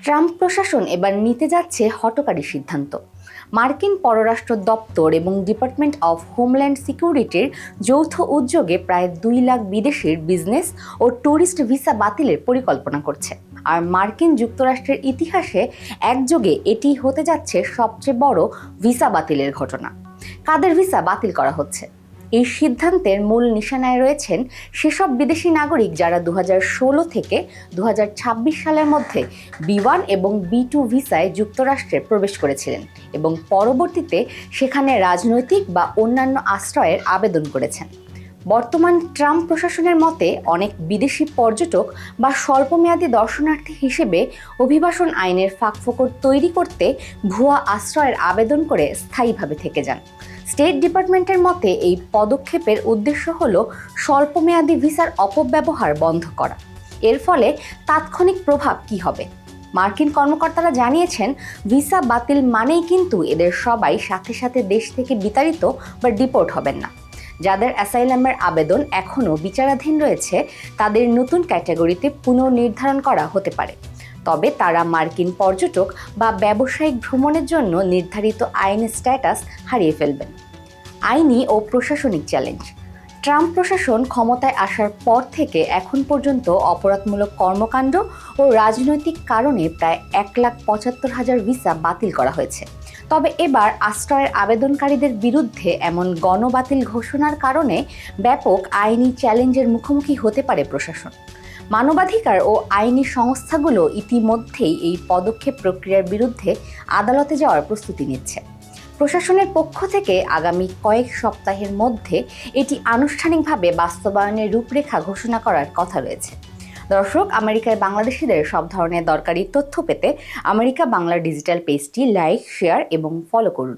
Trump প্রশাসন এবার নিতে যাচ্ছে হঠকারী সিদ্ধান্ত। মার্কিন পররাষ্ট্র দপ্তর এবং ডিপার্টমেন্ট অফ হোমল্যান্ড সিকিউরিটির যৌথ উদ্যোগে প্রায় 2 লাখ বিদেশির বিজনেস ও ট্যুরিস্ট ভিসা বাতিলের পরিকল্পনা করছে। আর মার্কিন যুক্তরাষ্ট্রের ইতিহাসে একযোগে এটি হতে যাচ্ছে সবচেয়ে বড় ভিসা বাতিলের ঘটনা। কাদের ভিসা বাতিল করা হচ্ছে? এই সিদ্ধান্তের মূল নিশানায় রয়েছেন সেসব বিদেশি নাগরিক যারা 2016 থেকে 2026 সালের মধ্যে B1 এবং B2 ভিসায় যুক্তরাষ্ট্রে প্রবেশ করেছিলেন এবং পরবর্তীতে সেখানে রাজনৈতিক বা অন্যান্য আশ্রয়ের আবেদন করেছেন। বর্তমান ট্রাম্প প্রশাসনের মতে অনেক বিদেশি পর্যটক বা স্বল্পমেয়াদী দর্শনার্থী হিসেবে অভিবাসন আইনের ফাঁকফোকর তৈরি করতে ভুয়া আশ্রয়ের আবেদন করে স্থায়ীভাবে থেকে যান। স্টেট ডিপার্টমেন্টের মতে এই পদক্ষেপের উদ্দেশ্য হল স্বল্পমেয়াদী ভিসার অপব্যবহার বন্ধ করা। এর ফলে তাৎক্ষণিক প্রভাব কি হবে? মার্কিন কর্মকর্তারা জানিয়েছেন, ভিসা বাতিল মানেই কিন্তু এদের সবাই সাথে সাথে দেশ থেকে বিতাড়িত বা ডিপোর্ট হবেন না। যাদের অ্যাসাইলামের আবেদন এখনও বিচারাধীন রয়েছে তাদের নতুন ক্যাটাগরিতে পুনর্নির্ধারণ করা হতে পারে, তবে তারা মার্কিন পর্যটক বা ব্যবসায়িক ভ্রমণের জন্য নির্ধারিত আইনি স্ট্যাটাস হারিয়ে ফেলবেন। আইনি ও প্রশাসনিক চ্যালেঞ্জ। ট্রাম্প প্রশাসন ক্ষমতায় আসার পর থেকে এখন পর্যন্ত অপরাধমূলক কর্মকাণ্ড ও রাজনৈতিক কারণে প্রায় 1,75,000 ভিসা বাতিল করা হয়েছে। তবে এবার আশ্রয়ের আবেদনকারীদের বিরুদ্ধে এমন গণবাতিল ঘোষণার কারণে ব্যাপক আইনি চ্যালেঞ্জের মুখোমুখি হতে পারে প্রশাসন। মানবাধিকার ও আইনি সংস্থাগুলো ইতিমধ্যেই এই পদক্ষেপ প্রক্রিয়ার বিরুদ্ধে আদালতে যাওয়ার প্রস্তুতি নিচ্ছে। প্রশাসনের পক্ষ থেকে আগামী কয়েক সপ্তাহের মধ্যে এটি আনুষ্ঠানিকভাবে বাস্তবায়নের রূপরেখা ঘোষণা করার কথা রয়েছে। দর্শক, আমেরিকায় বাংলাদেশিদের সব ধরনের দরকারি তথ্য পেতে আমেরিকা বাংলা ডিজিটাল পেজটি লাইক, শেয়ার এবং ফলো করুন।